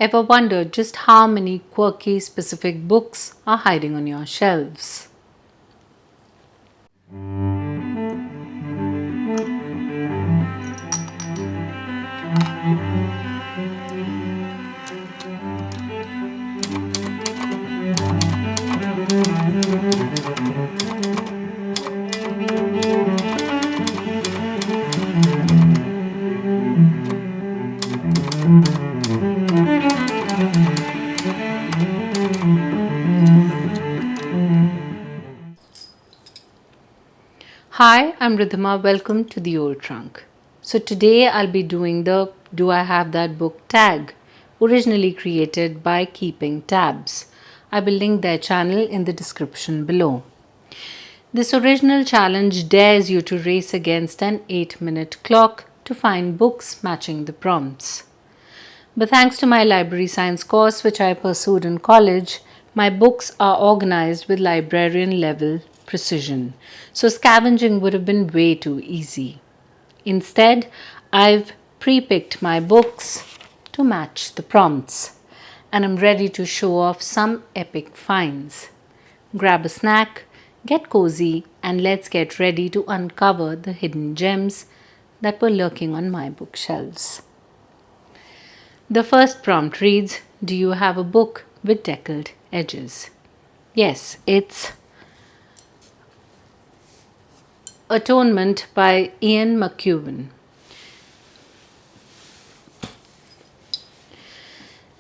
Ever wondered just how many quirky, specific books are hiding on your shelves? Hi, I'm Ridhima. Welcome to the Old Trunk. So today I'll be doing the Do I Have That Book tag, originally created by Keeping Tabs. I will link their channel in the description below. This original challenge dares you to race against an 8-minute clock to find books matching the prompts. But thanks to my library science course, which I pursued in college, my books are organized with librarian level precision. So scavenging would have been way too easy. Instead, I've pre picked my books to match the prompts, and I'm ready to show off some epic finds. Grab a snack, get cozy, and let's get ready to uncover the hidden gems that were lurking on my bookshelves. The first prompt reads, do you have a book with deckled edges? Yes, it's Atonement by Ian McEwan.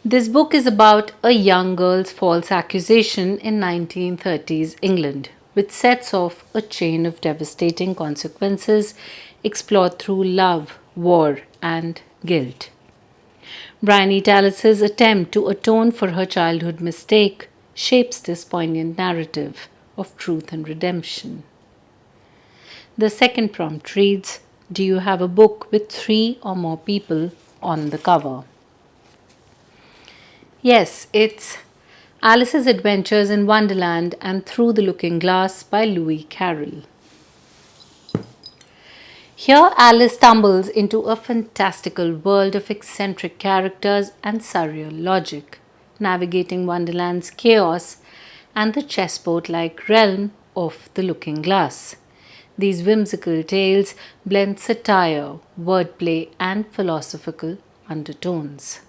This book is about a young girl's false accusation in 1930s England, which sets off a chain of devastating consequences explored through love, war, and guilt. Bryony Tallis's attempt to atone for her childhood mistake shapes this poignant narrative of truth and redemption. The second prompt reads, do you have a book with 3 or more people on the cover? Yes, it's Alice's Adventures in Wonderland and Through the Looking Glass by Lewis Carroll. Here, Alice stumbles into a fantastical world of eccentric characters and surreal logic, navigating Wonderland's chaos and the chessboard like realm of the Looking Glass. These whimsical tales blend satire, wordplay, and philosophical undertones.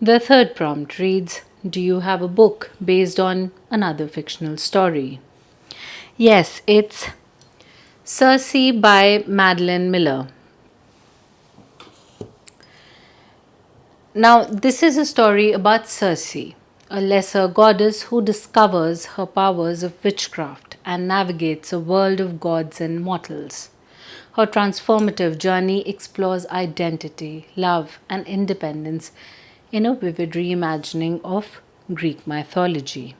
The third prompt reads, do you have a book based on another fictional story? Yes, it's Circe by Madeline Miller. Now, this is a story about Circe, a lesser goddess who discovers her powers of witchcraft and navigates a world of gods and mortals. Her transformative journey explores identity, love, and independence in a vivid reimagining of Greek mythology.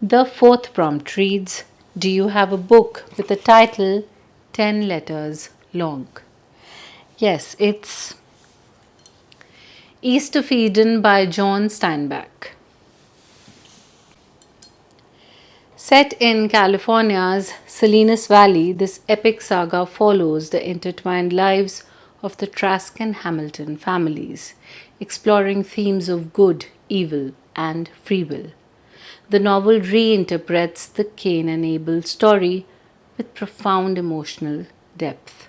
The fourth prompt reads, do you have a book with a title 10 letters long? Yes, it's East of Eden by John Steinbeck. Set in California's Salinas Valley, this epic saga follows the intertwined lives of the Trask and Hamilton families, exploring themes of good, evil, and free will. The novel reinterprets the Cain and Abel story with profound emotional depth.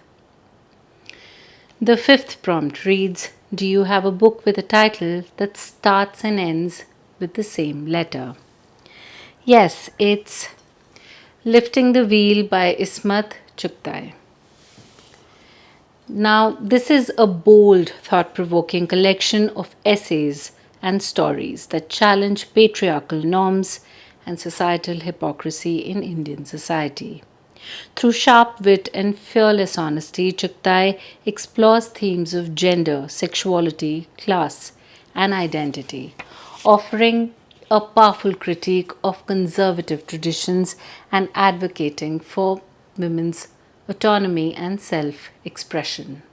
The fifth prompt reads, do you have a book with a title that starts and ends with the same letter? Yes, it's Lifting the Wheel by Ismat Chugtai. Now, this is a bold, thought-provoking collection of essays and stories that challenge patriarchal norms and societal hypocrisy in Indian society. Through sharp wit and fearless honesty, Chugtai explores themes of gender, sexuality, class, and identity, offering a powerful critique of conservative traditions and advocating for women's autonomy and self-expression.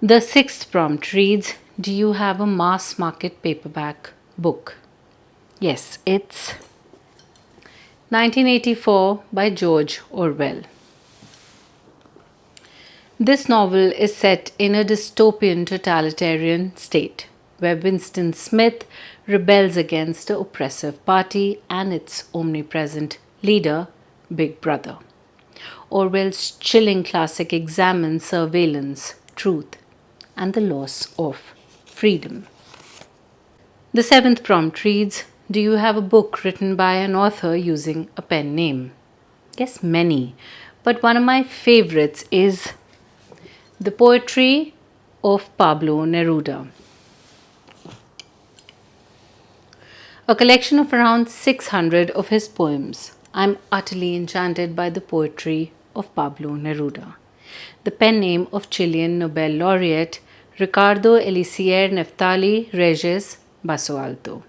The sixth prompt reads, do you have a Mass Market Paperback book? Yes, it's 1984 by George Orwell. This novel is set in a dystopian totalitarian state where Winston Smith rebels against the oppressive party and its omnipresent leader, Big Brother. Orwell's chilling classic examines surveillance, truth, and the loss of freedom. The seventh prompt reads: Do you have a book written by an author using a pen name? Yes, many. But one of my favorites is The Poetry of Pablo Neruda, a collection of around 600 of his poems. I'm utterly enchanted by the poetry of Pablo Neruda, the pen name of Chilean Nobel laureate Ricardo Eliezer Neftali Reyes Basualto,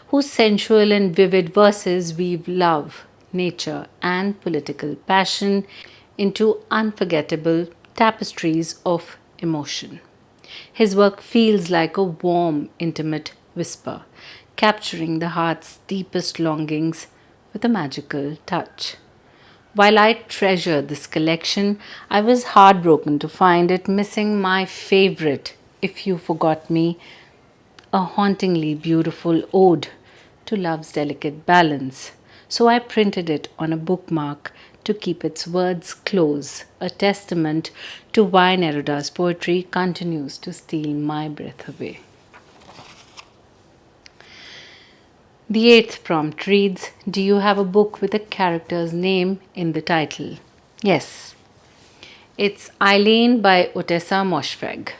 whose sensual and vivid verses weave love, nature, and political passion into unforgettable tapestries of emotion. His work feels like a warm, intimate whisper, capturing the heart's deepest longings with a magical touch. While I treasure this collection, I was heartbroken to find it missing my favorite, If You Forgot Me, a hauntingly beautiful ode to love's delicate balance. So I printed it on a bookmark to keep its words close, a testament to why Neruda's poetry continues to steal my breath away. The eighth prompt reads: Do you have a book with a character's name in the title? Yes, it's Eileen by Otessa Moshfegh.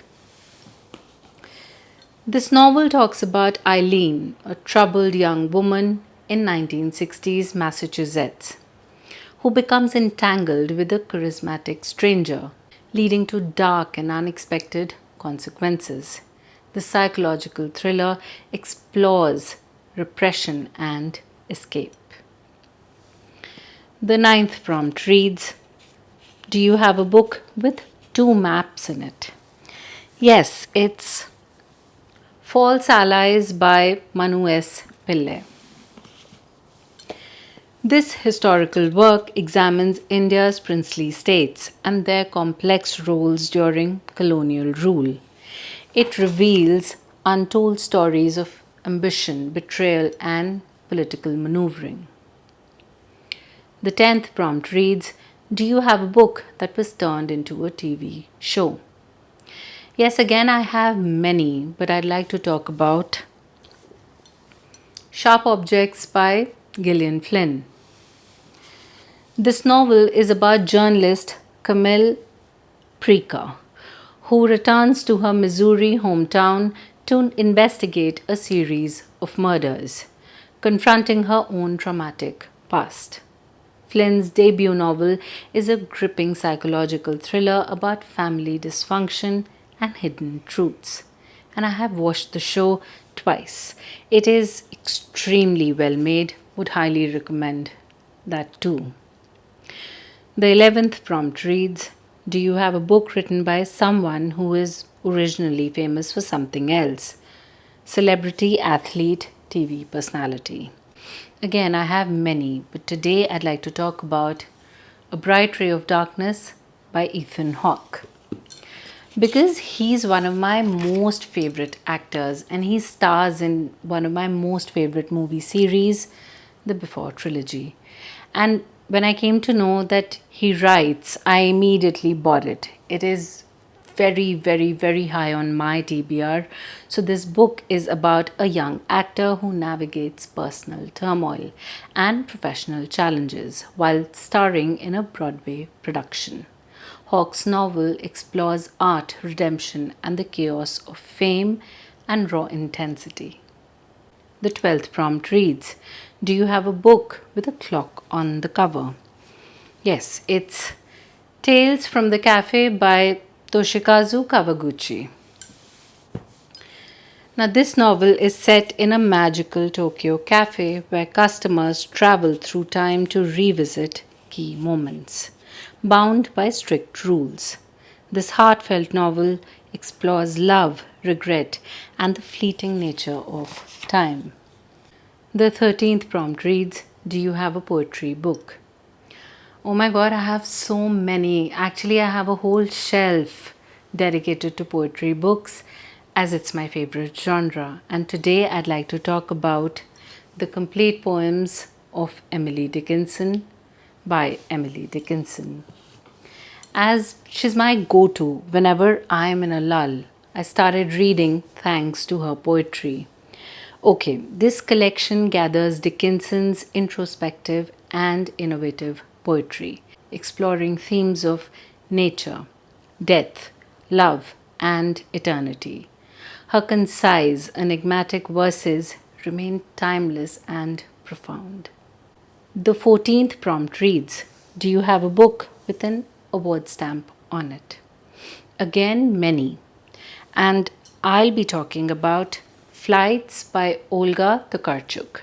This novel talks about Eileen, a troubled young woman in 1960s Massachusetts, who becomes entangled with a charismatic stranger, leading to dark and unexpected consequences. The psychological thriller explores repression and escape. The ninth prompt reads: Do you have a book with two maps in it? Yes, it's False Allies by Manu S. Pillai. This historical work examines India's princely states and their complex roles during colonial rule. It reveals untold stories of ambition, betrayal, and political maneuvering. The 10th prompt reads: Do you have a book that was turned into a TV show? Yes, again, I have many, but I'd like to talk about Sharp Objects by Gillian Flynn. This novel is about journalist Camille Preca, who returns to her Missouri hometown to investigate a series of murders, confronting her own traumatic past. Flynn's debut novel is a gripping psychological thriller about family dysfunction and hidden truths. And I have watched the show twice. It is extremely well made, would highly recommend that too. The 11th prompt reads: Do you have a book written by someone who is originally famous for something else? Celebrity, athlete, TV personality. Again, I have many, but today I'd like to talk about A Bright Ray of Darkness by Ethan Hawke. Because he's one of my most favorite actors and he stars in one of my most favorite movie series, the Before trilogy. And when I came to know that he writes, I immediately bought it. It is very, very, very high on my TBR. So, this book is about a young actor who navigates personal turmoil and professional challenges while starring in a Broadway production. Hawke's novel explores art, redemption, and the chaos of fame and raw intensity. The 12th prompt reads: Do you have a book with a clock on the cover? Yes, it's Tales from the Cafe by Toshikazu Kawaguchi. Now, this novel is set in a magical Tokyo cafe where customers travel through time to revisit key moments, bound by strict rules. This heartfelt novel explores love, regret, and the fleeting nature of time. The 13th prompt reads: Do you have a poetry book? Oh my god, I have so many. Actually, I have a whole shelf dedicated to poetry books as it's my favorite genre. And today I'd like to talk about the complete poems of Emily Dickinson by Emily Dickinson. As she's my go to whenever I'm in a lull. I started reading thanks to her poetry. Okay, this collection gathers Dickinson's introspective and innovative poetry, exploring themes of nature, death, love, and eternity. Her concise, enigmatic verses remain timeless and profound. The 14th prompt reads, do you have a book with an award stamp on it? Again, many. And I'll be talking about Flights by Olga Tokarczuk.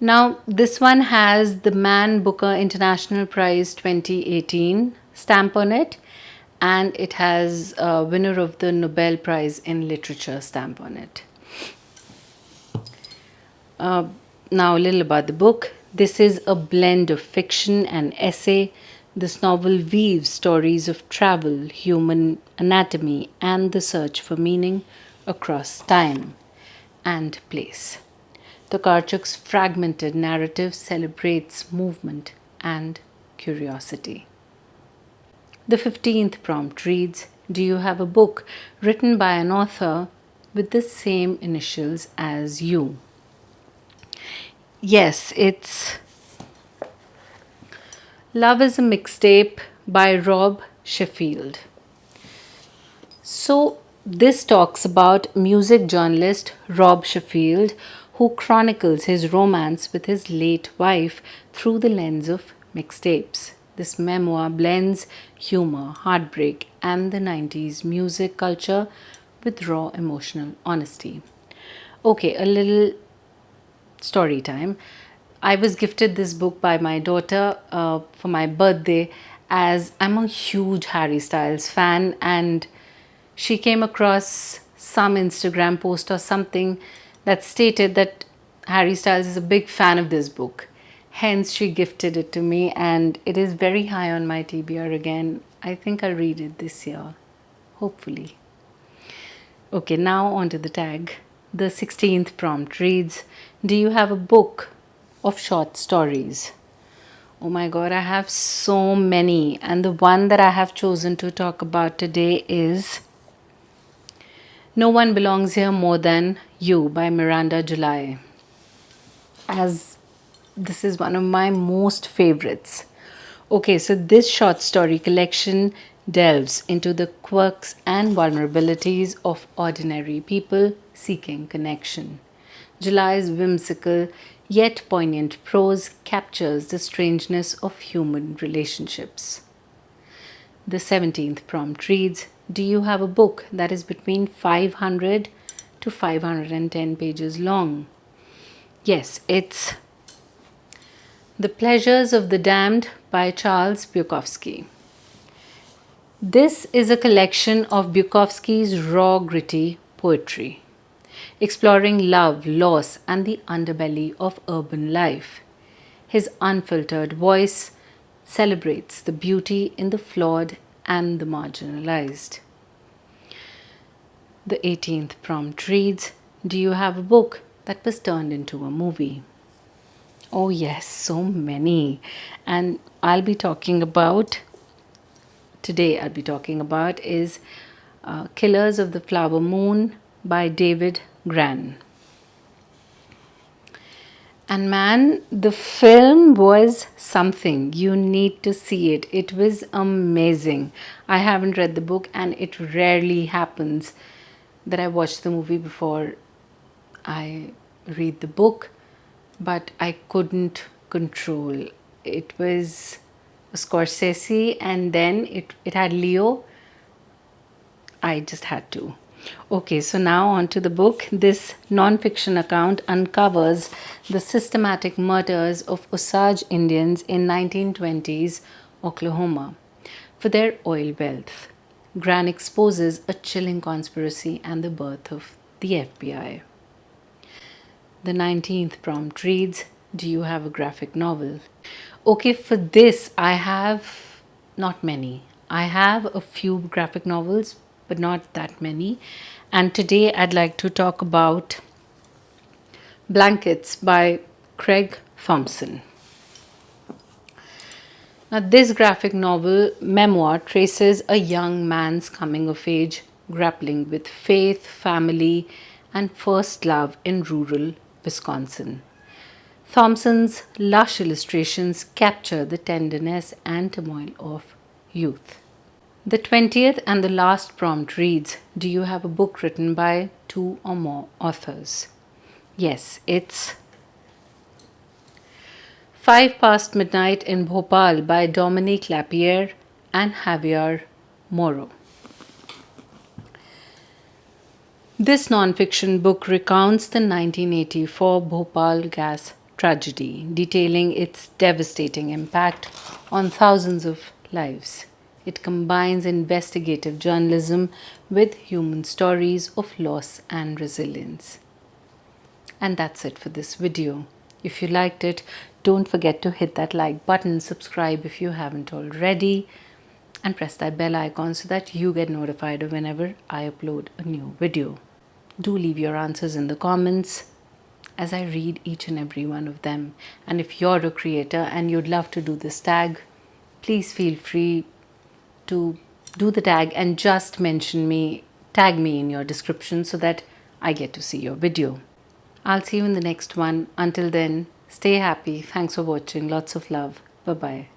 Now, this one has the Man Booker International Prize 2018 stamp on it, and it has a winner of the Nobel Prize in Literature stamp on it. Now, a little about the book. This is a blend of fiction and essay. This novel weaves stories of travel, human anatomy, and the search for meaning across time and place. Tokarczuk's fragmented narrative celebrates movement and curiosity. The 15th prompt reads, do you have a book written by an author with the same initials as you? Yes, it's Love is a Mixtape by Rob Sheffield. So, this talks about music journalist Rob Sheffield, who chronicles his romance with his late wife through the lens of mixtapes. This memoir blends humor, heartbreak, and the 90s music culture with raw emotional honesty. Okay, a little story time. I was gifted this book by my daughter for my birthday, as I'm a huge Harry Styles fan, and she came across some Instagram post or something that stated that Harry Styles is a big fan of this book. Hence, she gifted it to me, and it is very high on my TBR again. I think I'll read it this year, hopefully. Okay, now on to the tag. The 16th prompt reads, do you have a book of short stories? Oh my god, I have so many. And the one that I have chosen to talk about today is No One Belongs Here More Than You by Miranda July. As this is one of my most favorites. Okay, so this short story collection delves into the quirks and vulnerabilities of ordinary people seeking connection. July's whimsical yet poignant prose captures the strangeness of human relationships. The 17th prompt reads, do you have a book that is between 500 to 510 pages long? Yes, it's The Pleasures of the Damned by Charles Bukowski. This is a collection of Bukowski's raw, gritty poetry, exploring love, loss, and the underbelly of urban life. His unfiltered voice celebrates the beauty in the flawed and the marginalized. The 18th prompt reads, do you have a book that was turned into a movie? Oh yes, so many. And today I'll be talking about is Killers of the Flower Moon by David Gran. And man, the film was something. You need to see it. It was amazing. I haven't read the book, and it rarely happens that I watch the movie before I read the book, but I couldn't control. It was a Scorsese, and then it had Leo. I just had to. Okay, so now on to the book. This non-fiction account uncovers the systematic murders of Osage Indians in 1920s Oklahoma for their oil wealth. Gran exposes a chilling conspiracy and the birth of the FBI. The 19th prompt reads, do you have a graphic novel? Okay, for this, I have not many. I have a few graphic novels, but not that many. And today I'd like to talk about Blankets by Craig Thompson. Now, this graphic novel memoir traces a young man's coming of age, grappling with faith, family, and first love in rural Wisconsin. Thompson's lush illustrations capture the tenderness and turmoil of youth. The 20th and the last prompt reads: Do you have a book written by two or more authors? Yes, it's Five Past Midnight in Bhopal by Dominique Lapierre and Javier Moro. This nonfiction book recounts the 1984 Bhopal gas tragedy, detailing its devastating impact on thousands of lives. It combines investigative journalism with human stories of loss and resilience. And that's it for this video. If you liked it, don't forget to hit that like button, subscribe if you haven't already, and press that bell icon so that you get notified of whenever I upload a new video. Do leave your answers in the comments as I read each and every one of them. And if you're a creator and you'd love to do this tag, please feel free to do the tag and just tag me in your description so that I get to see your video. I'll see you in the next one. Until then, stay happy. Thanks for watching. Lots of love. Bye-bye.